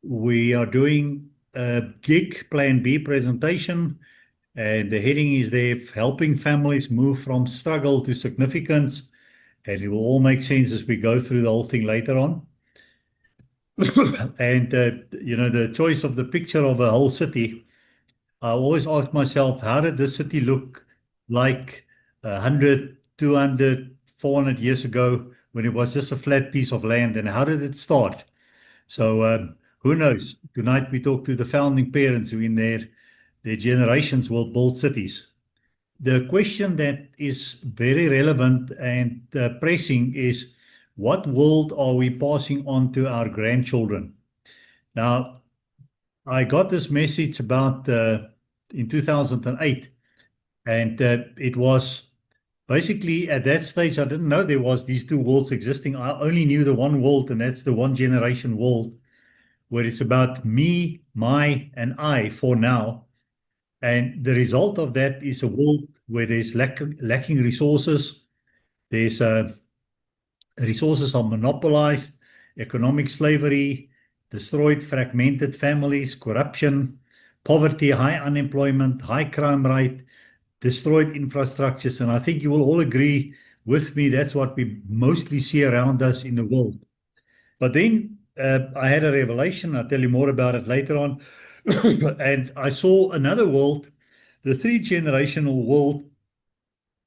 we are doing a gig Plan B presentation, and the heading is there, helping families move from struggle to significance. And it will all make sense as we go through the whole thing later on. And, the choice of the picture of a whole city, I always ask myself, how did this city look like 100, 200, 400 years ago when it was just a flat piece of land? And how did it start? So who knows? Tonight we talk to the founding parents who in their generations will build cities. The question that is very relevant and pressing is, what world are we passing on to our grandchildren? Now, I got this message about in 2008, and it was basically at that stage I didn't know there was these two worlds existing. I only knew the one world, and that's the one generation world, where it's about me, my, and I for now. And the result of that is a world where there's lacking resources. There's resources are monopolized, economic slavery, destroyed, fragmented families, corruption, poverty, high unemployment, high crime rate, destroyed infrastructures. And I think you will all agree with me that's what we mostly see around us in the world. But then I had a revelation. I'll tell you more about it later on. And I saw another world, the three-generational world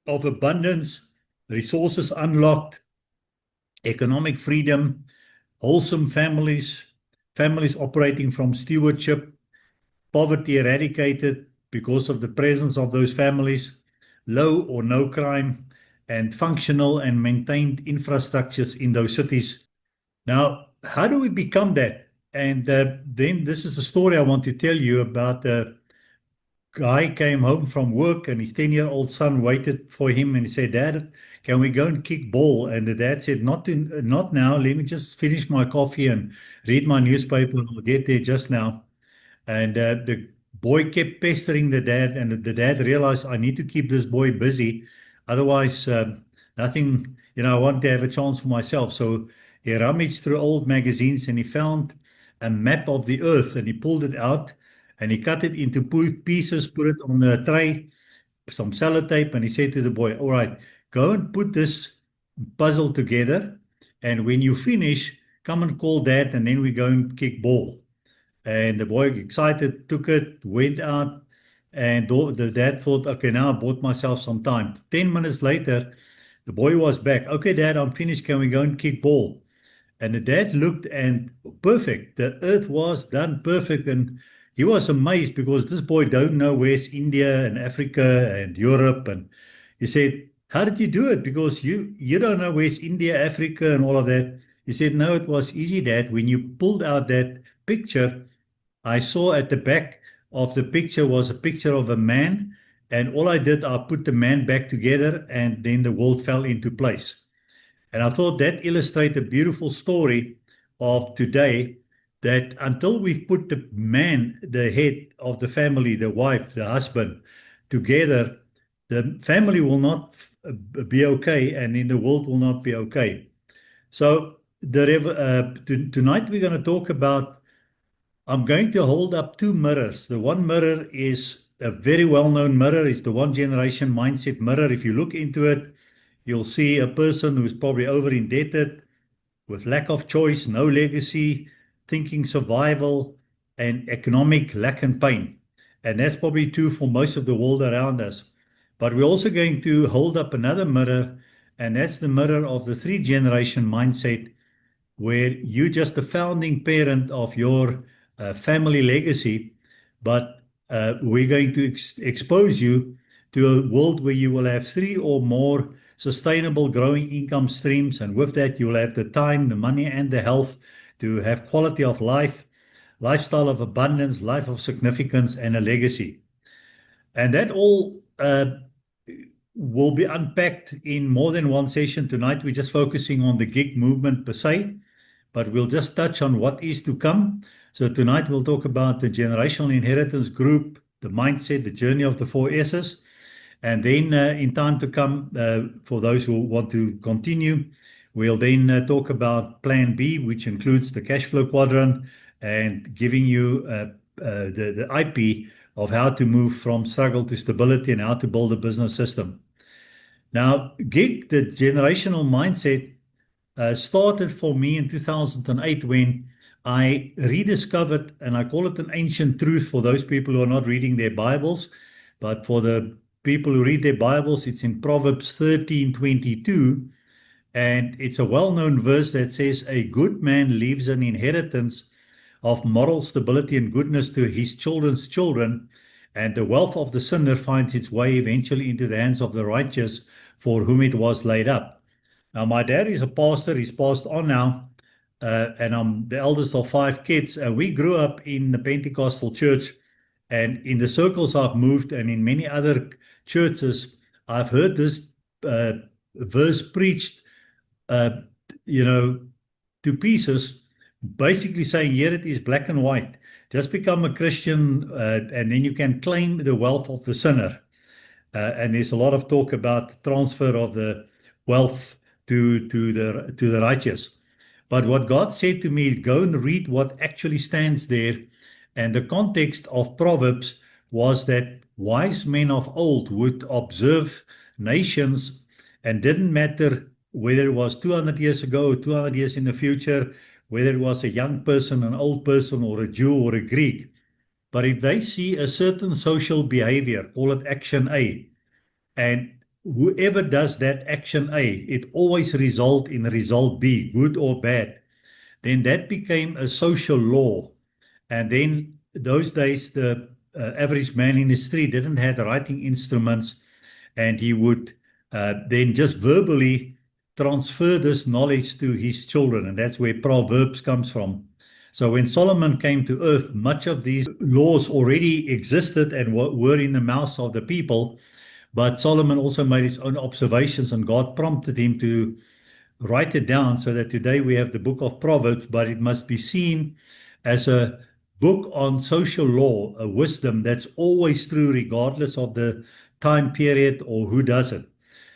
of abundance, resources unlocked, economic freedom, wholesome families, families operating from stewardship, poverty eradicated because of the presence of those families, low or no crime, and functional and maintained infrastructures in those cities. Now, how do we become that? And then this is the story I want to tell you about. A guy came home from work and his 10-year-old son waited for him and he said, "Dad, can we go and kick ball?" And the dad said, not now. Let me just finish my coffee and read my newspaper. I'll get there just now." And the boy kept pestering the dad, and the dad realized, I need to keep this boy busy. Otherwise, nothing, I want to have a chance for myself. So he rummaged through old magazines and he found a map of the earth, and he pulled it out and he cut it into pieces, put it on a tray, some sellotape, and he said to the boy, "All right, go and put this puzzle together. And when you finish, come and call Dad, and then we go and kick ball." And the boy, excited, took it, went out, and the dad thought, okay, now I bought myself some time. 10 minutes later, the boy was back. "Okay, Dad, I'm finished. Can we go and kick ball?" And the dad looked, and perfect. The earth was done perfect. And he was amazed because this boy don't know where's India and Africa and Europe. And he said, "How did you do it? Because you don't know where's India, Africa, and all of that." He said, "No, it was easy, Dad. When you pulled out that picture, I saw at the back of the picture was a picture of a man. And all I did, I put the man back together, and then the world fell into place." And I thought that illustrates a beautiful story of today, that until we've put the man, the head of the family, the wife, the husband, together, the family will not be okay, and then the world will not be okay. So tonight we're going to talk about, I'm going to hold up two mirrors. The one mirror is a very well-known mirror. It's the one generation mindset mirror. If you look into it, you'll see a person who's probably over indebted, with lack of choice, no legacy, thinking survival, and economic lack and pain. And that's probably true for most of the world around us. But we're also going to hold up another mirror, and that's the mirror of the three-generation mindset, where you're just the founding parent of your family legacy, but we're going to expose you to a world where you will have three or more sustainable growing income streams. And with that, you'll have the time, the money, and the health to have quality of life, lifestyle of abundance, life of significance, and a legacy. And that all will be unpacked in more than one session. Tonight, we're just focusing on the gig movement per se, but we'll just touch on what is to come. So tonight we'll talk about the generational inheritance group, the mindset, the journey of the 4 S's. And then in time to come, for those who want to continue, we'll then talk about Plan B, which includes the cash flow quadrant, and giving you the IP of how to move from struggle to stability and how to build a business system. Now, GIG, the generational mindset, started for me in 2008 when I rediscovered, and I call it an ancient truth for those people who are not reading their Bibles, but for the people who read their Bibles, it's in Proverbs 13:22, and it's a well-known verse that says, "A good man leaves an inheritance of moral stability and goodness to his children's children, and the wealth of the sinner finds its way eventually into the hands of the righteous for whom it was laid up." Now, my dad is a pastor, he's passed on now, and I'm the eldest of 5 kids. We grew up in the Pentecostal church, and in the circles I've moved and in many other churches, I've heard this uh, verse preached, uh, you know, to pieces, basically saying, here it is, black and white. Just become a Christian, and then you can claim the wealth of the sinner. And there's a lot of talk about transfer of the wealth to the righteous. But what God said to me, go and read what actually stands there. And the context of Proverbs was that wise men of old would observe nations, and didn't matter whether it was 200 years ago or 200 years in the future, whether it was a young person, an old person, or a Jew or a Greek. But if they see a certain social behavior, call it action A, and whoever does that action A, it always result in result B, good or bad, then that became a social law. And then those days, the average man in the street didn't have writing instruments, and he would then just verbally transfer this knowledge to his children. And that's where Proverbs comes from. So when Solomon came to earth, much of these laws already existed and were in the mouths of the people. But Solomon also made his own observations, and God prompted him to write it down, so that today we have the book of Proverbs, but it must be seen as a book on social law, a wisdom that's always true regardless of the time period or who does it.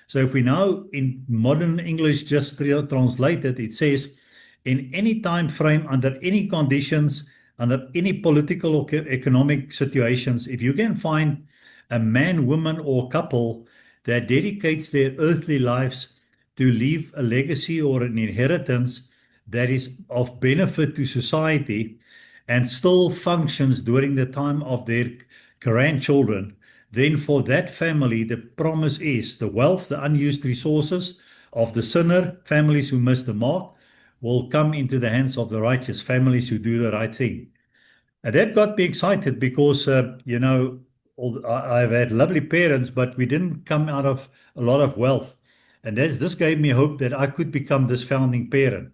So if we now in modern English just translate it, it says, in any time frame, under any conditions, under any political or economic situations, if you can find a man, woman, or couple that dedicates their earthly lives to leave a legacy or an inheritance that is of benefit to society and still functions during the time of their grandchildren, then for that family, the promise is the wealth, the unused resources of the sinner, families who miss the mark, will come into the hands of the righteous, families who do the right thing. And that got me excited because, I've had lovely parents, but we didn't come out of a lot of wealth. And this gave me hope that I could become this founding parent.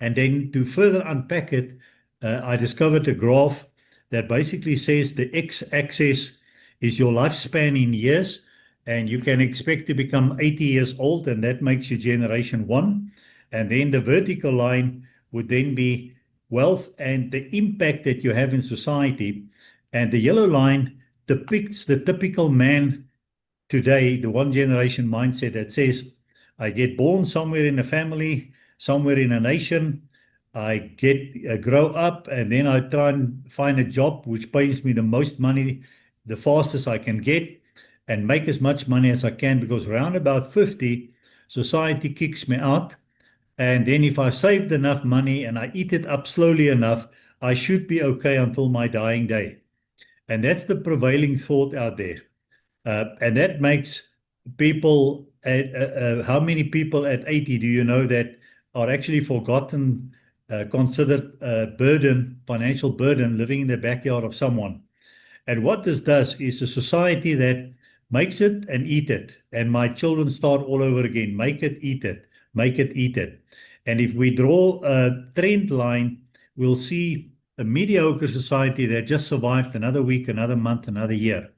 And then to further unpack it, I discovered a graph that basically says the x-axis is your lifespan in years, and you can expect to become 80 years old, and that makes you generation one. And then the vertical line would then be wealth and the impact that you have in society. And the yellow line depicts the typical man today, the one generation mindset that says, I get born somewhere in a family, somewhere in a nation. I grow up, and then I try and find a job which pays me the most money, the fastest I can get, and make as much money as I can, because around about 50, society kicks me out. And then if I've saved enough money and I eat it up slowly enough, I should be okay until my dying day. And that's the prevailing thought out there. And that makes people, how many people at 80 do you know that are actually forgotten, considered a burden, financial burden, living in the backyard of someone? And what this does is a society that makes it and eat it. And my children start all over again. Make it, eat it. Make it, eat it. And if we draw a trend line, we'll see a mediocre society that just survived another week, another month, another year.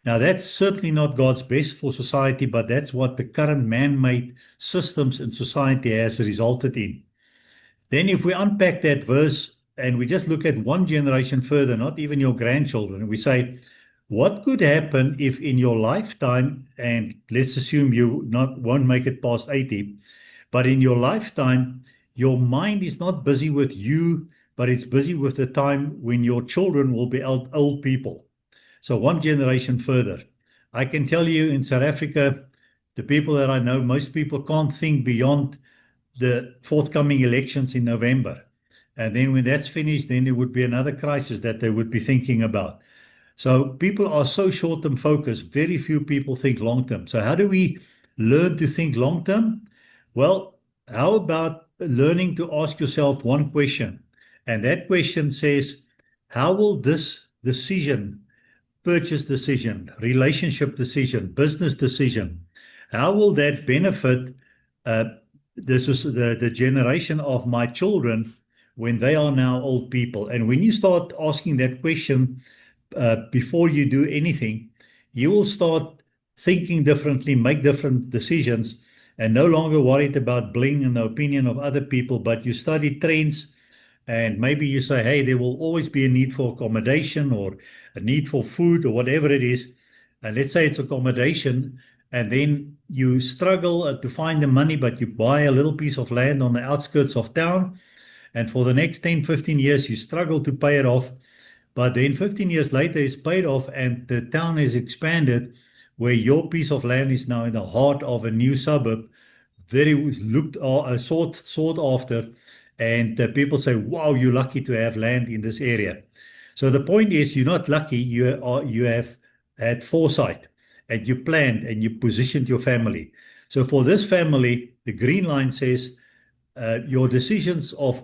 Now, that's certainly not God's best for society, but that's what the current man-made systems in society has resulted in. Then if we unpack that verse and we just look at one generation further, not even your grandchildren, we say, what could happen if in your lifetime, and let's assume you won't make it past 80, but in your lifetime, your mind is not busy with you but it's busy with the time when your children will be old people. So one generation further. I can tell you in South Africa, the people that I know, most people can't think beyond the forthcoming elections in November. And then when that's finished, then there would be another crisis that they would be thinking about. So people are so short-term focused, very few people think long-term. So how do we learn to think long-term? Well, how about learning to ask yourself one question? And that question says, how will this decision, purchase decision, relationship decision, business decision, how will that benefit uh, the generation of my children when they are now old people? And when you start asking that question before you do anything, you will start thinking differently, make different decisions, and no longer worried about bling and the opinion of other people, but you study trends. And maybe you say, hey, there will always be a need for accommodation or a need for food or whatever it is. And let's say it's accommodation, and then you struggle to find the money, but you buy a little piece of land on the outskirts of town. And for the next 10, 15 years, you struggle to pay it off. But then 15 years later, it's paid off, and the town has expanded where your piece of land is now in the heart of a new suburb, very sought after. And people say, wow, you're lucky to have land in this area. So the point is, you're not lucky, you have had foresight, and you planned and you positioned your family. So for this family, the green line says your decisions of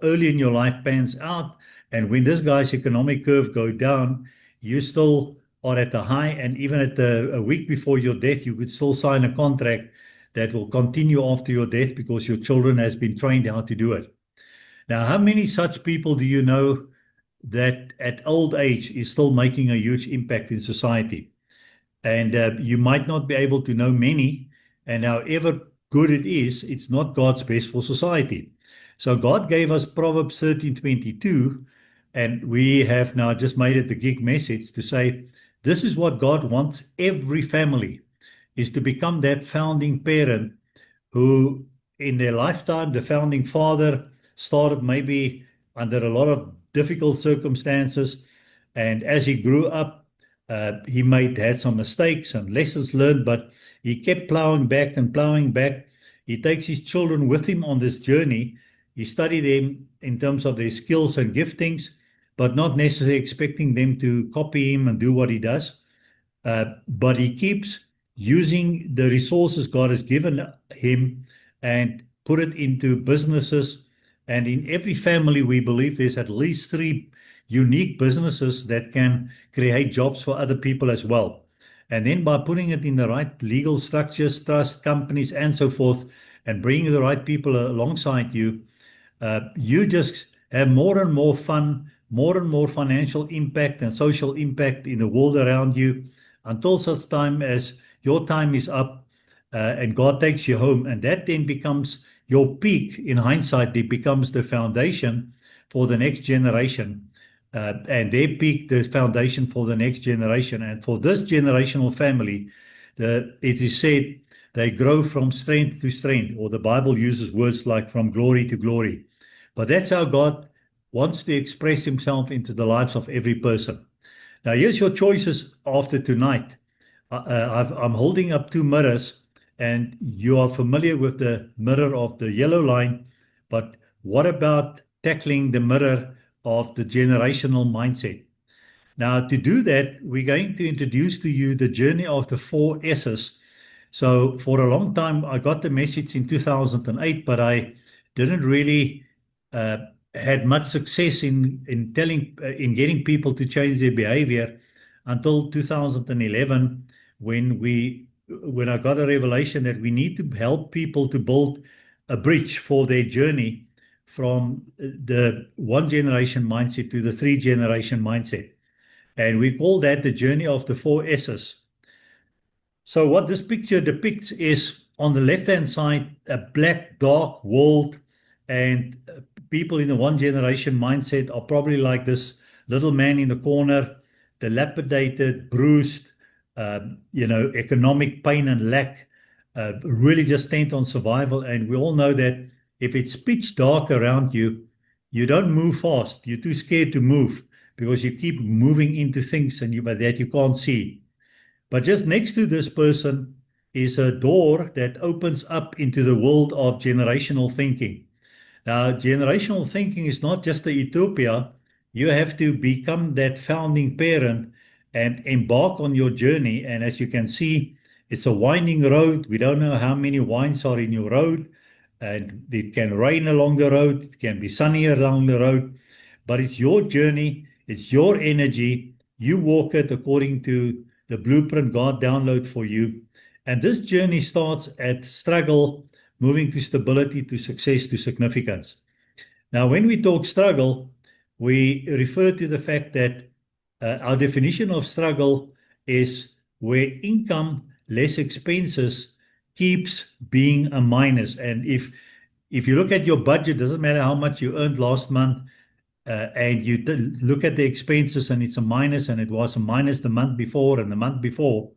early in your life pans out, and when this guy's economic curve go down, you still are at the high, and even at a week before your death, you could still sign a contract that will continue after your death because your children has been trained how to do it. Now, how many such people do you know that at old age is still making a huge impact in society? And you might not be able to know many, and however good it is, it's not God's best for society. So God gave us Proverbs 13:22, and we have now just made it the gig message to say, this is what God wants every family, is to become that founding parent who in their lifetime, the founding father started maybe under a lot of difficult circumstances. And as he grew up, he had some mistakes and lessons learned, but he kept plowing back and plowing back. He takes his children with him on this journey. He studied them in terms of their skills and giftings, but not necessarily expecting them to copy him and do what he does. But he keeps using the resources God has given him and put it into businesses. And in every family, we believe there's at least 3 unique businesses that can create jobs for other people as well. And then by putting it in the right legal structures, trust companies, and so forth, and bringing the right people alongside you, you just have more and more fun, more and more financial impact and social impact in the world around you, until such time as your time is up and God takes you home. And that then becomes your peak. In hindsight, it becomes the foundation for the next generation. And their peak, the foundation for the next generation. And for this generational family, it is said they grow from strength to strength, or the Bible uses words like from glory to glory. But that's how God wants to express himself into the lives of every person. Now, here's your choices after tonight. I'm holding up 2 mirrors, and you are familiar with the mirror of the yellow line, but what about tackling the mirror of the generational mindset? Now, to do that, we're going to introduce to you the journey of the 4 S's. So for a long time, I got the message in 2008, but I didn't really had much success in getting people to change their behavior until 2011, when I got a revelation that we need to help people to build a bridge for their journey from the 1 generation mindset to the 3 generation mindset. And we call that the journey of the 4 S's. So what this picture depicts is, on the left-hand side, a black, dark world, and people in the 1 generation mindset are probably like this little man in the corner, dilapidated, bruised, economic pain and lack, really just bent on survival. And we all know that if it's pitch dark around you, you don't move fast. You're too scared to move because you keep moving into things that you can't see. But just next to this person is a door that opens up into the world of generational thinking. Now, generational thinking is not just a utopia. You have to become that founding parent and embark on your journey. And as you can see, it's a winding road. We don't know how many winds are in your road. And it can rain along the road, it can be sunny along the road, but it's your journey, it's your energy. You walk it according to the blueprint God download for you. And this journey starts at struggle, moving to stability, to success, to significance. Now, when we talk struggle, we refer to the fact that our definition of struggle is where income less expenses keeps being a minus. And if you look at your budget, doesn't matter how much you earned last month, and you look at the expenses and it's a minus, and it was a minus the month before and the month before,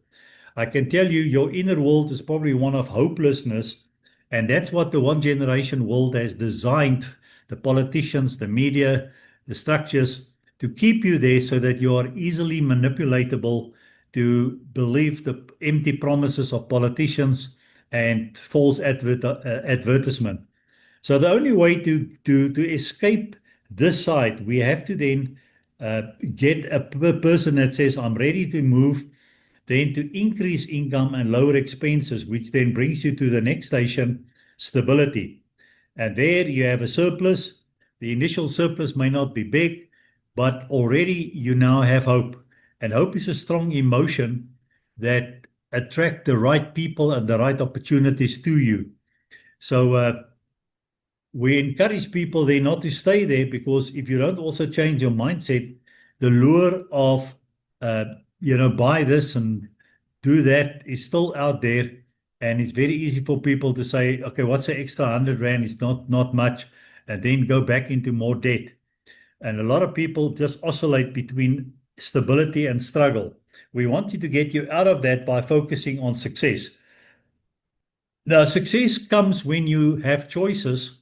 I can tell you your inner world is probably one of hopelessness. And that's what the one generation world has designed, the politicians, the media, the structures, to keep you there so that you are easily manipulatable to believe the empty promises of politicians and false advertisement. So the only way to escape this side, we have to then get a person that says, I'm ready to move, then to increase income and lower expenses, which then brings you to the next station, stability. And there you have a surplus. The initial surplus may not be big, but already you now have hope. And hope is a strong emotion that attract the right people and the right opportunities to you. So we encourage people there not to stay there, because if you don't also change your mindset, the lure of, buy this and do that is still out there. And it's very easy for people to say, okay, what's the extra 100 Rand? It's not much. And then go back into more debt. And a lot of people just oscillate between stability and struggle. We want you to get you out of that by focusing on success. Now, success comes when you have choices.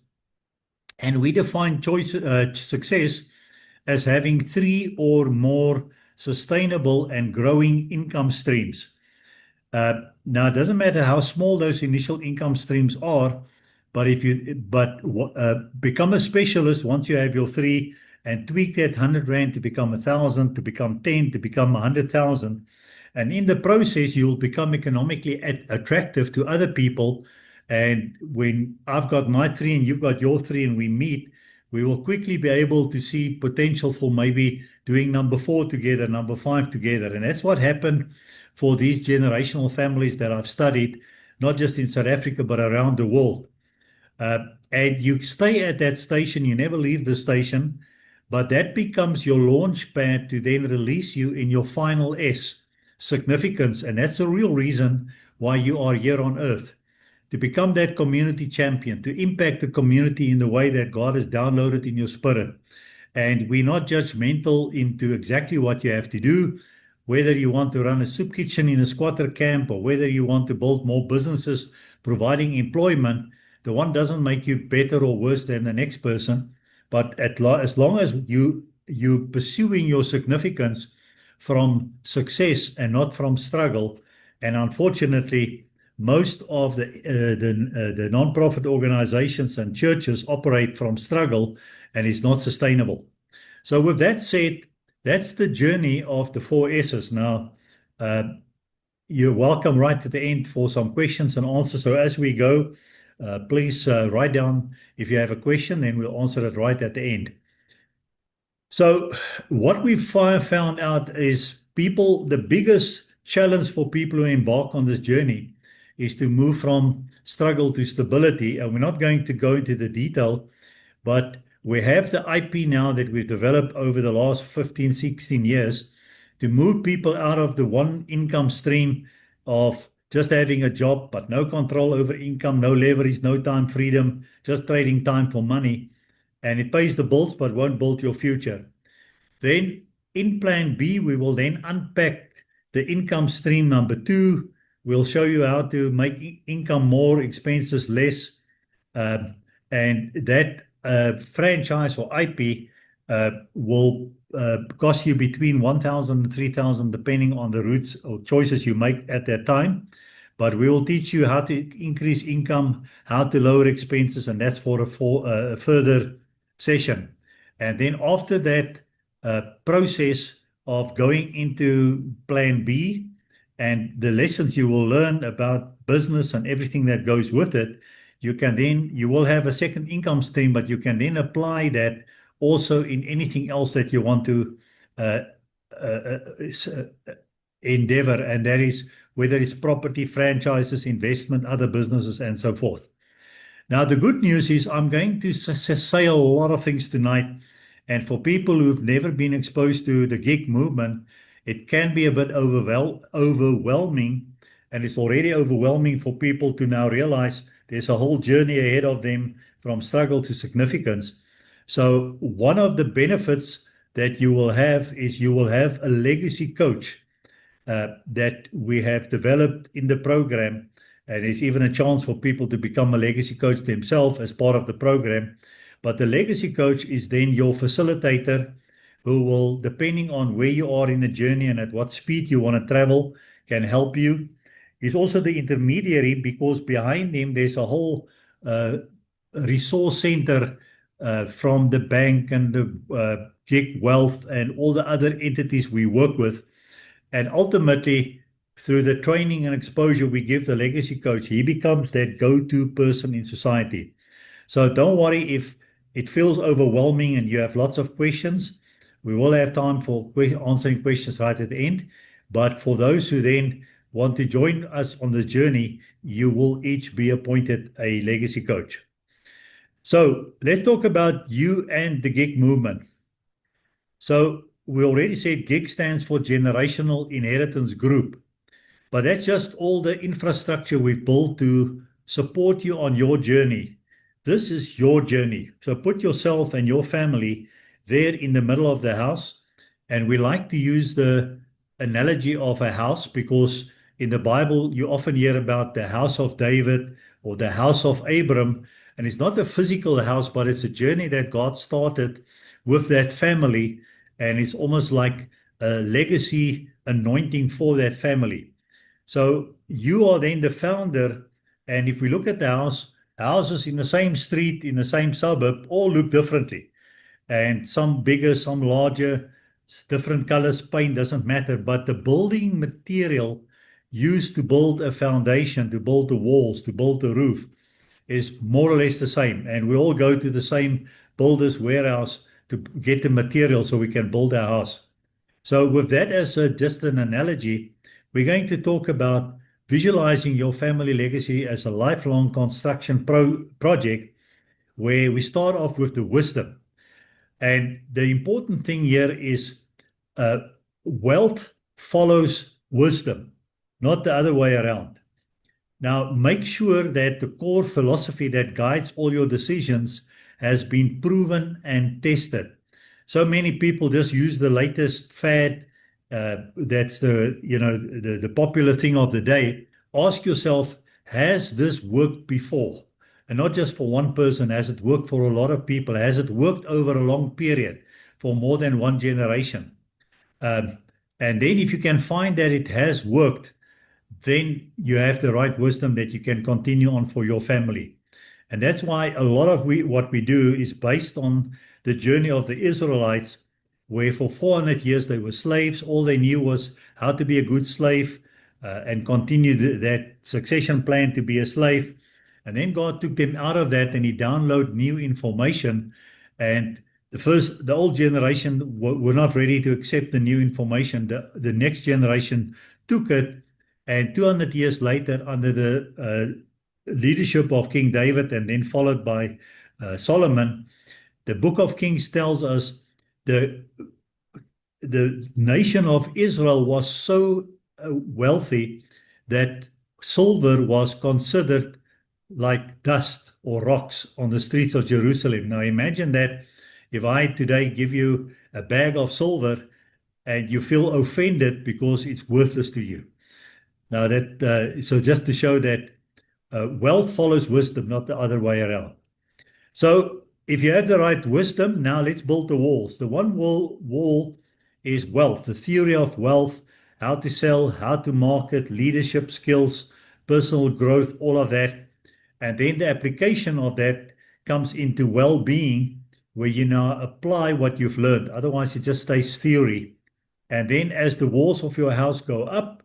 And we define success as having 3 or more sustainable and growing income streams. Now, it doesn't matter how small those initial income streams are, but become a specialist once you have your 3, and tweak that 100 Rand to become 1,000, to become 10, to become 100,000. And in the process, you will become economically attractive to other people. And when I've got my 3 and you've got your 3 and we meet, we will quickly be able to see potential for maybe doing number 4 together, number 5 together. And that's what happened for these generational families that I've studied, not just in South Africa, but around the world. And you stay at that station, you never leave the station, but that becomes your launch pad to then release you in your final S, significance. And that's the real reason why you are here on earth, to become that community champion, to impact the community in the way that God has downloaded in your spirit. And we're not judgmental into exactly what you have to do, whether you want to run a soup kitchen in a squatter camp or whether you want to build more businesses providing employment. The one doesn't make you better or worse than the next person. But as long as you pursuing your significance from success and not from struggle, and unfortunately, most of the non-profit organizations and churches operate from struggle, and it's not sustainable. So with that said, that's the journey of the 4 S's. Now, you're welcome right at the end for some questions and answers. So as we go, please write down if you have a question, then we'll answer it right at the end. So what we've found out is the biggest challenge for people who embark on this journey is to move from struggle to stability. And we're not going to go into the detail, but we have the IP now that we've developed over the last 15, 16 years to move people out of the one income stream of just having a job, but no control over income, no leverage, no time freedom, just trading time for money. And it pays the bills, but won't build your future. Then in plan B, we will then unpack the income stream number 2. We'll show you how to make income more, expenses less. And that franchise or IP will cost you between 1,000 and 3,000, depending on the routes or choices you make at that time. But we will teach you how to increase income, how to lower expenses, and that's for a further session. And then after that process of going into plan B and the lessons you will learn about business and everything that goes with it, you will have a second income stream, but you can then apply that also in anything else that you want to uh, uh, endeavor, and that is whether it's property, franchises, investment, other businesses, and so forth. Now, the good news is I'm going to say a lot of things tonight. And for people who've never been exposed to the gig movement, it can be a bit overwhelming. And it's already overwhelming for people to now realize there's a whole journey ahead of them from struggle to significance. So, one of the benefits that you will have is you will have a legacy coach that we have developed in the program. And there's even a chance for people to become a legacy coach themselves as part of the program. But the legacy coach is then your facilitator who will, depending on where you are in the journey and at what speed you want to travel, can help you. He's also the intermediary because behind him there's a whole resource center from the bank and the Gig Wealth and all the other entities we work with. And ultimately, through the training and exposure we give the legacy coach, he becomes that go-to person in society. So don't worry if it feels overwhelming and you have lots of questions. We will have time for answering questions right at the end. But for those who then want to join us on the journey, you will each be appointed a legacy coach. So let's talk about you and the gig movement. So we already said GIG stands for Generational Inheritance Group, but that's just all the infrastructure we've built to support you on your journey. This is your journey. So put yourself and your family there in the middle of the house. And we like to use the analogy of a house because in the Bible, you often hear about the house of David or the house of Abram. And it's not a physical house, but it's a journey that God started with that family. And it's almost like a legacy anointing for that family. So you are then the founder. And if we look at the house, houses in the same street, in the same suburb, all look differently. And some bigger, some larger, different colors, paint, doesn't matter. But the building material used to build a foundation, to build the walls, to build the roof is more or less the same. And we all go to the same builder's warehouse to get the material so we can build our house. So with that as just an analogy, we're going to talk about visualizing your family legacy as a lifelong construction project where we start off with the wisdom. And the important thing here is wealth follows wisdom, not the other way around. Now, make sure that the core philosophy that guides all your decisions has been proven and tested. So many people just use the latest fad. That's the popular thing of the day. Ask yourself, has this worked before? And not just for one person, has it worked for a lot of people? Has it worked over a long period for more than one generation? And then if you can find that it has worked, then you have the right wisdom that you can continue on for your family. And that's why a lot of what we do is based on the journey of the Israelites, where for 400 years they were slaves. All they knew was how to be a good slave and continue that succession plan to be a slave. And then God took them out of that and he downloaded new information. And the old generation were not ready to accept the new information. The next generation took it. And 200 years later, under the leadership of King David and then followed by Solomon, the book of Kings tells us the nation of Israel was so wealthy that silver was considered like dust or rocks on the streets of Jerusalem. Now imagine that if I today give you a bag of silver and you feel offended because it's worthless to you. Now so just to show that wealth follows wisdom, not the other way around. So if you have the right wisdom, now let's build the walls. The one wall is wealth, the theory of wealth, how to sell, how to market, leadership skills, personal growth, all of that. And then the application of that comes into well-being, where you now apply what you've learned. Otherwise, it just stays theory. And then as the walls of your house go up,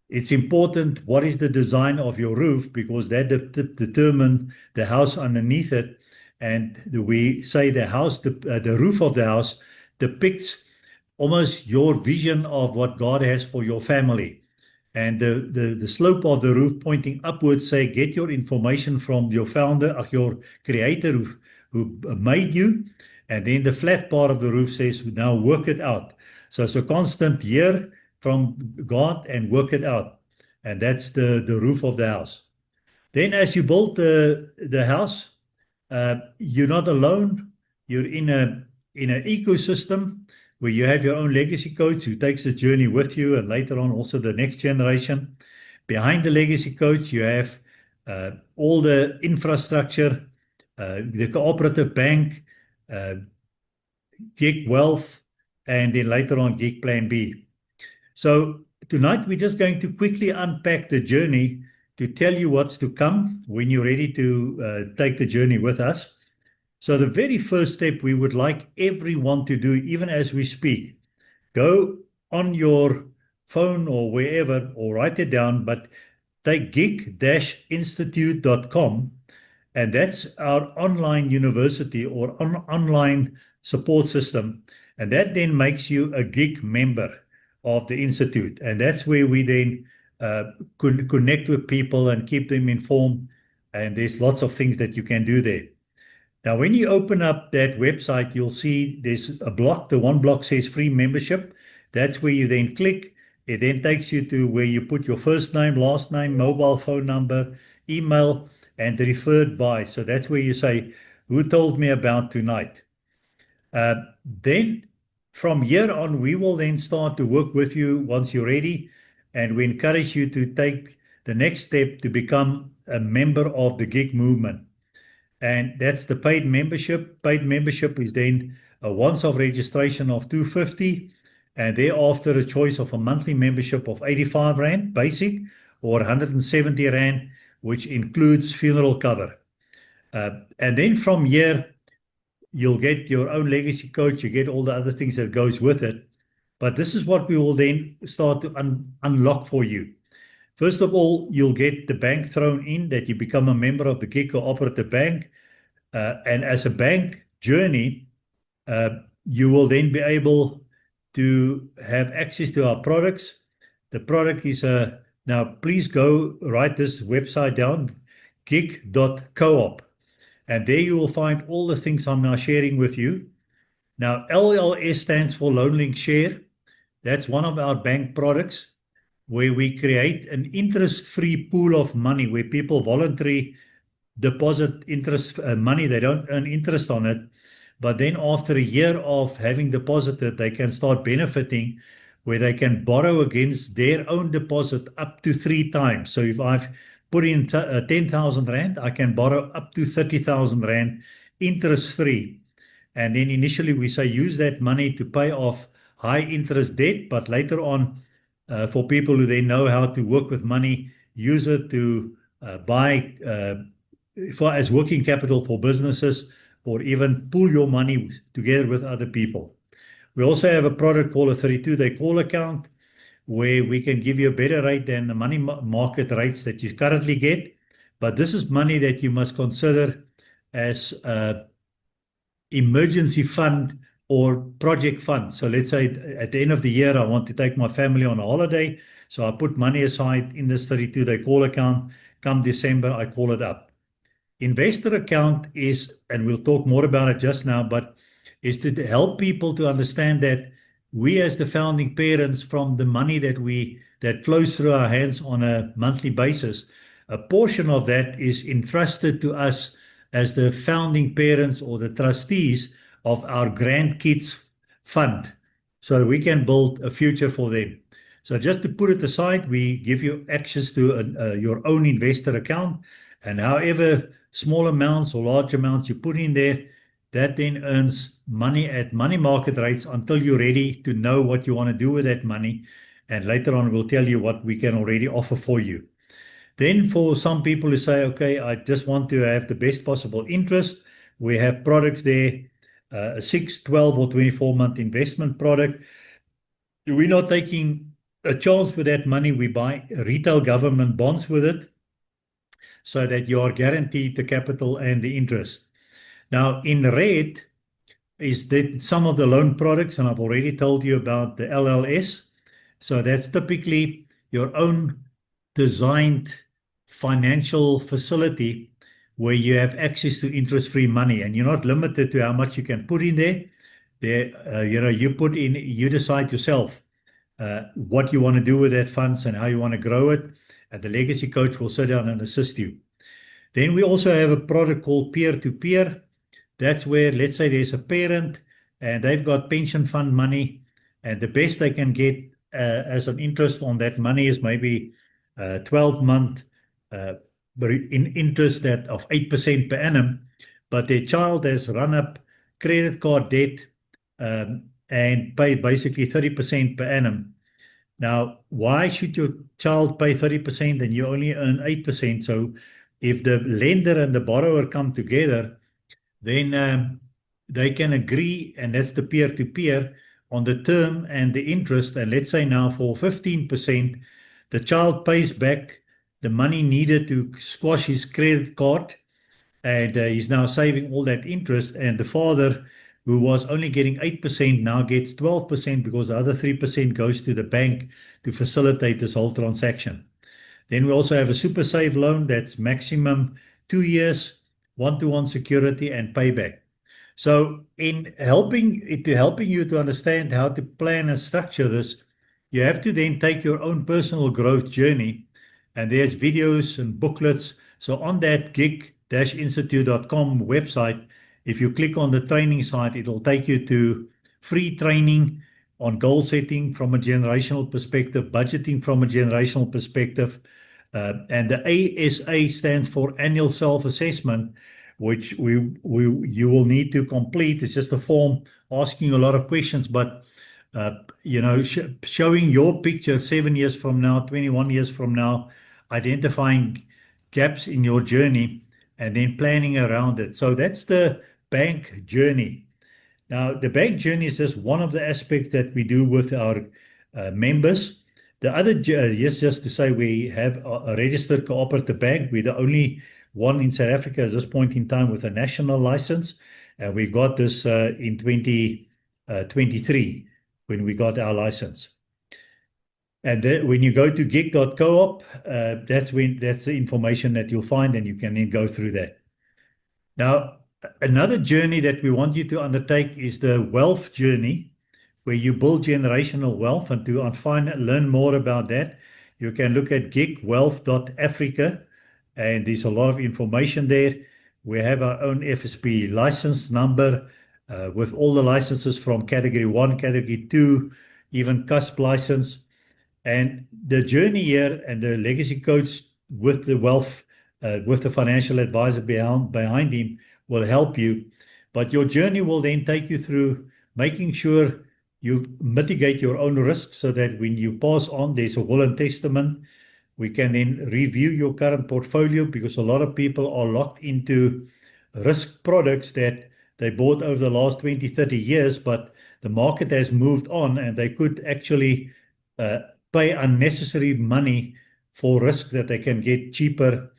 it's important what is the design of your roof, because that determines the house underneath it. And we say the roof of the house depicts almost your vision of what God has for your family. And the slope of the roof pointing upwards say, get your information from your founder, your creator who made you. And then the flat part of the roof says, now work it out. So it's a constant hear from God and work it out. And that's the roof of the house. Then as you build the house, you're not alone. You're in an ecosystem where you have your own legacy coach who takes the journey with you, and later on also the next generation. Behind the legacy coach, you have all the infrastructure, the cooperative bank, Gig Wealth, and then later on Gig Plan B. So tonight we're just going to quickly unpack the journey to tell you what's to come when you're ready to take the journey with us. So the very first step we would like everyone to do, even as we speak, go on your phone or wherever, or write it down, but take gig-institute.com, and that's our online university or online support system. And that then makes you a Gig member of the Institute. And that's where we then connect with people and keep them informed. And there's lots of things that you can do there. Now, when you open up that website, you'll see there's a block. The one block says free membership. That's where you then click. It then takes you to where you put your first name, last name, mobile phone number, email, and referred by. So that's where you say, who told me about tonight? Then from here on, we will then start to work with you once you're ready. And we encourage you to take the next step to become a member of the Gig movement. And that's the paid membership. Paid membership is then a once-off registration of $250, and thereafter a choice of a monthly membership of 85 Rand basic, or 170 Rand, which includes funeral cover. And then from here, you'll get your own legacy coach, you get all the other things that goes with it. But this is what we will then start to unlock for you. First of all, you'll get the bank thrown in, that you become a member of the Gig Cooperative Bank. And as a bank journey, you will then be able to have access to our products. The product is now please go write this website down, gig.coop. And there you will find all the things I'm now sharing with you. Now, LLS stands for Loan Link Share. That's one of our bank products, where we create an interest-free pool of money where people voluntarily deposit interest money. They don't earn interest on it. But then after a year of having deposited, they can start benefiting, where they can borrow against their own deposit up to 3 times. So if I've put in 10,000 Rand, I can borrow up to 30,000 Rand interest-free. And then initially we say use that money to pay off high interest debt, but later on, for people who then know how to work with money, use it to buy as working capital for businesses, or even pool your money together with other people. We also have a product called a 32-day call account, where we can give you a better rate than the money market rates that you currently get. But this is money that you must consider as emergency fund or project fund. So let's say at the end of the year, I want to take my family on a holiday. So I put money aside in this 32-day call account. Come December, I call it up. Investor account is, and we'll talk more about it just now, but is to help people to understand that we as the founding parents, from the money that flows through our hands on a monthly basis, a portion of that is entrusted to us as the founding parents or the trustees of our grandkids fund, so we can build a future for them. So just to put it aside, we give you access to your own investor account, and however small amounts or large amounts you put in there, that then earns money at money market rates until you're ready to know what you want to do with that money. And later on, we'll tell you what we can already offer for you. Then for some people who say, okay, I just want to have the best possible interest, we have products there, a 6, 12, or 24-month investment product. We're not taking a chance with that money. We buy retail government bonds with it so that you are guaranteed the capital and the interest. Now, in red is that some of the loan products, and I've already told you about the LLS. So that's typically your own designed financial facility where you have access to interest-free money, and you're not limited to how much you can put in there. You put in, you decide yourself what you want to do with that funds and how you want to grow it, and the legacy coach will sit down and assist you. Then we also have a product called peer-to-peer. That's where, let's say there's a parent and they've got pension fund money, and the best they can get as an interest on that money is maybe 12-month in interest of 8% per annum. But their child has run up credit card debt and paid basically 30% per annum. Now, why should your child pay 30% and you only earn 8%? So if the lender and the borrower come together, then they can agree, and that's the peer-to-peer, on the term and the interest. And let's say now for 15%, the child pays back the money needed to squash his credit card, and he's now saving all that interest. And the father, who was only getting 8%, now gets 12% because the other 3% goes to the bank to facilitate this whole transaction. Then we also have a super save loan that's maximum 2 years, one-to-one security and payback. So in helping you to understand how to plan and structure this, you have to then take your own personal growth journey, and there's videos and booklets. So on that gig-institute.com website, if you click on the training site, it'll take you to free training on goal setting from a generational perspective, budgeting from a generational perspective, and the ASA stands for annual self-assessment, which you will need to complete. It's just a form asking a lot of questions, but showing your picture 7 years from now, 21 years from now, identifying gaps in your journey, and then planning around it. So that's the bank journey. Now, the bank journey is just one of the aspects that we do with our members. The other, yes, just to say, we have a registered cooperative bank. We're the only one in South Africa at this point in time with a national license. And we got this in 2023 when we got our license. And then when you go to gig.coop, that's the information that you'll find, and you can then go through that. Now, another journey that we want you to undertake is the wealth journey, where you build generational wealth. And to learn more about that, you can look at gigwealth.africa, and there's a lot of information there. We have our own FSP license number with all the licenses from category 1, category 2, even CUSP license. And the journey here and the legacy coach with the wealth, with the financial advisor behind him, will help you. But your journey will then take you through making sure you mitigate your own risk, so that when you pass on, there's a will and testament. We can then review your current portfolio, because a lot of people are locked into risk products that they bought over the last 20, 30 years, but the market has moved on, and they could actually pay unnecessary money for risk that they can get cheaper,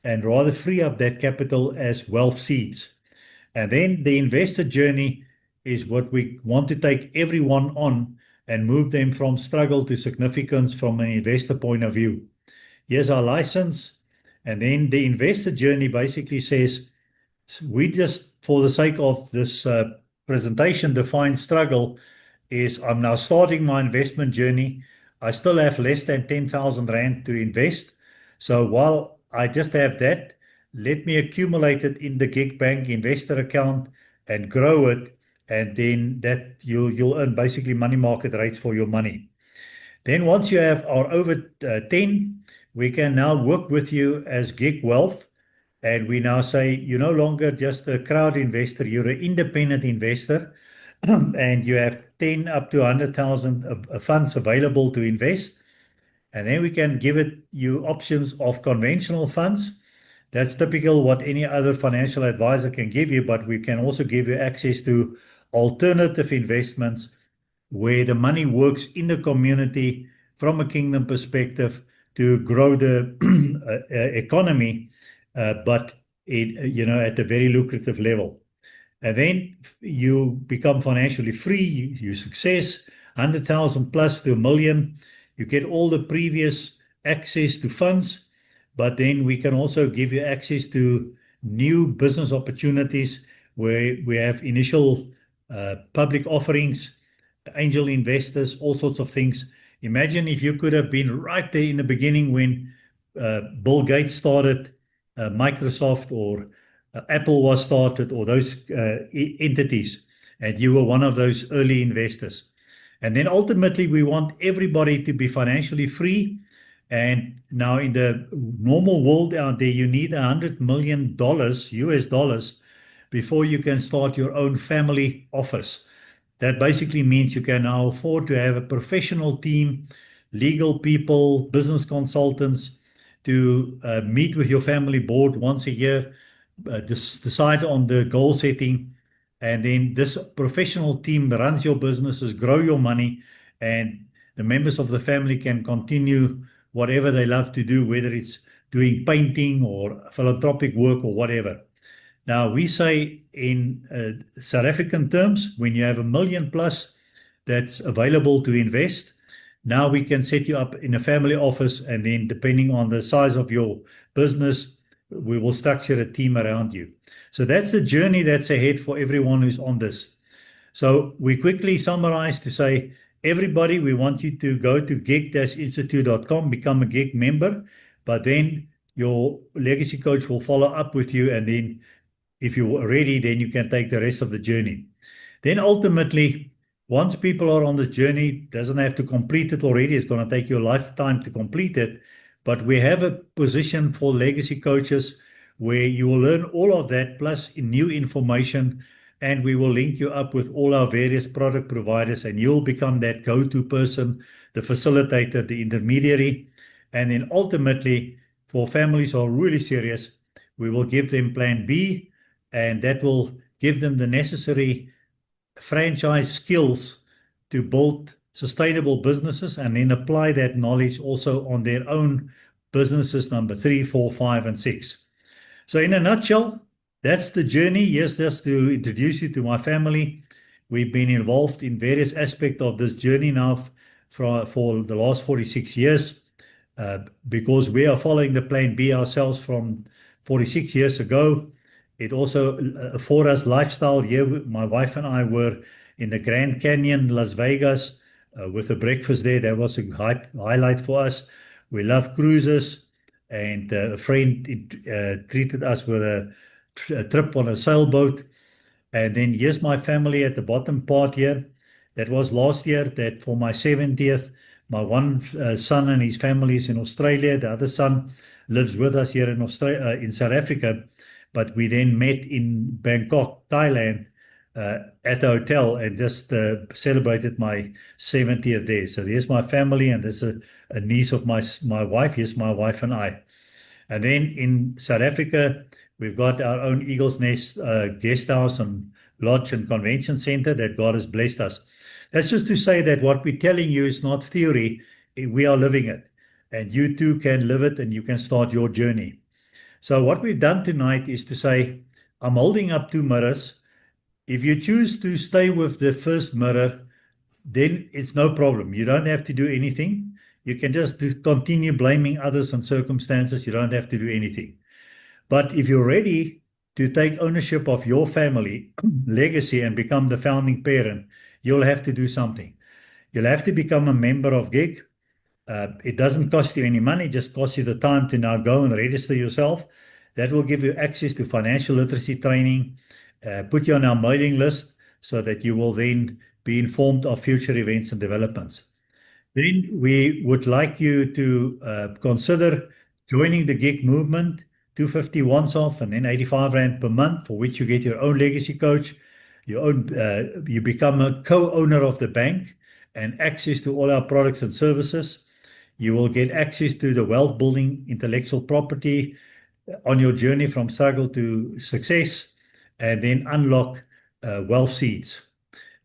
and rather free up that capital as wealth seeds. And then the investor journey is what we want to take everyone on and move them from struggle to significance from an investor point of view. Here's our license. And then the investor journey basically says, we just, for the sake of this presentation, define struggle is, I'm now starting my investment journey. I still have less than 10,000 Rand to invest. So while I just have that, let me accumulate it in the Gig Bank investor account and grow it. And then that you'll earn basically money market rates for your money. Then once you are over 10, we can now work with you as Gig Wealth, And we now say you're no longer just a crowd investor, you're an independent investor, and you have 10 up to 100,000 funds available to invest. And then we can give you options of conventional funds. That's typical what any other financial advisor can give you, but we can also give you access to alternative investments where the money works in the community from a kingdom perspective to grow the economy, but at a very lucrative level. And then you become financially free, you success, 100,000 plus to a million. You get all the previous access to funds, but then we can also give you access to new business opportunities where we have initial public offerings, angel investors, all sorts of things. Imagine if you could have been right there in the beginning when Bill Gates started Microsoft, or Apple was started, or those entities, and you were one of those early investors. And then ultimately, we want everybody to be financially free. And now in the normal world out there, you need $100 million US dollars before you can start your own family office. That basically means you can now afford to have a professional team, legal people, business consultants, to meet with your family board once a year, decide on the goal setting, and then this professional team runs your businesses, grow your money, and the members of the family can continue whatever they love to do, whether it's doing painting or philanthropic work or whatever. Now, we say in South African terms, when you have $1 million plus that's available to invest, now we can set you up in a family office, and then depending on the size of your business, we will structure a team around you. So that's the journey that's ahead for everyone who's on this. So we quickly summarize to say, everybody, we want you to go to gig-institute.com, become a gig member, but then your legacy coach will follow up with you, and then if you're ready, then you can take the rest of the journey. Then ultimately, once people are on this journey, doesn't have to complete it already. It's going to take you a lifetime to complete it. But we have a position for legacy coaches where you will learn all of that plus new information, and we will link you up with all our various product providers, and you'll become that go-to person, the facilitator, the intermediary. And then ultimately, for families who are really serious, we will give them Plan B, and that will give them the necessary franchise skills to build sustainable businesses, and then apply that knowledge also on their own businesses number 3, 4, 5, and 6. So in a nutshell, that's the journey. Yes, just to introduce you to my family. We've been involved in various aspects of this journey now for the last 46 years, because we are following the Plan B ourselves from 46 years ago. It also afforded us lifestyle. Here, my wife and I were in the Grand Canyon, Las Vegas, with a breakfast there. That was a highlight for us. We love cruises, and a friend treated us with a trip on a sailboat. And then here's my family at the bottom part here. That was last year, that for my 70th, my one son and his family is in Australia. The other son lives with us here in Australia, in South Africa. But we then met in Bangkok, Thailand, at the hotel, and just celebrated my 70th day. So there's my family, and there's a niece of my wife. Here's my wife and I. And then in South Africa, we've got our own Eagle's Nest guest house and lodge and convention center that God has blessed us. That's just to say that what we're telling you is not theory. We are living it. And you too can live it, and you can start your journey. So what we've done tonight is to say, I'm holding up 2 mirrors. If you choose to stay with the first mirror, then it's no problem. You don't have to do anything. You can just continue blaming others and circumstances. You don't have to do anything. But if you're ready to take ownership of your family legacy and become the founding parent, you'll have to do something. You'll have to become a member of GIG. It doesn't cost you any money, it just costs you the time to now go and register yourself. That will give you access to financial literacy training, put you on our mailing list so that you will then be informed of future events and developments. Then we would like you to consider joining the GIG movement. 250 once off, and then 85 Rand per month, for which you get your own legacy coach, you become a co-owner of the bank and access to all our products and services. You will get access to the wealth building intellectual property on your journey from struggle to success, and then unlock wealth seeds.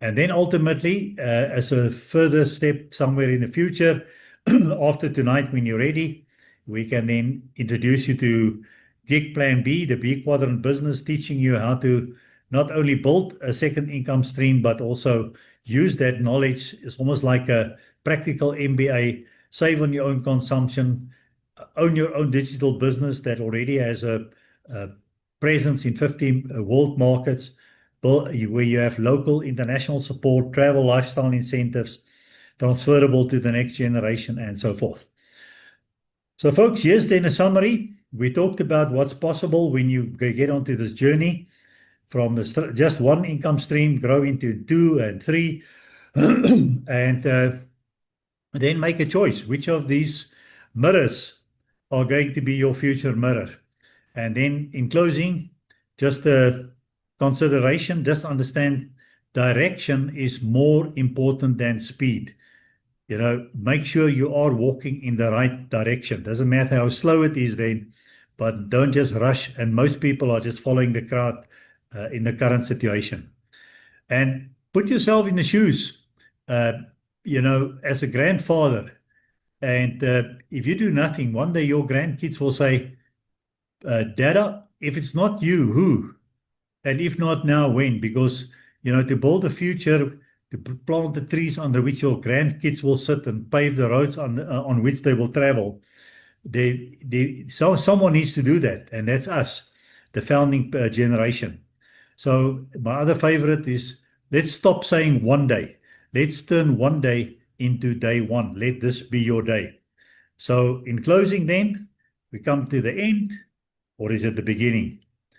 And then ultimately, as a further step somewhere in the future, after tonight, when you're ready, we can then introduce you to Gig Plan B, the B Quadrant business, teaching you how to not only build a second income stream, but also use that knowledge. It's almost like a practical MBA, save on your own consumption, own your own digital business that already has a presence in 50 world markets, where you have local, international support, travel, lifestyle incentives, transferable to the next generation, and so forth. So folks, here's then a summary. We talked about what's possible when you get onto this journey from just one income stream, grow into 2 and 3, and then make a choice. Which of these mirrors are going to be your future mirror? And then in closing, just a consideration, just understand direction is more important than speed. Make sure you are walking in the right direction. Doesn't matter how slow it is then, but don't just rush. And most people are just following the crowd in the current situation. And put yourself in the shoes, as a grandfather. And if you do nothing, one day your grandkids will say, Dada, if it's not you, who? And if not now, when? Because, to build a future, to plant the trees under which your grandkids will sit and pave the roads on which they will travel, someone needs to do that, and that's us, the founding generation. So my other favorite is, let's stop saying one day. Let's turn one day into day one. Let this be your day. So in closing then, we come to the end, or is it the beginning?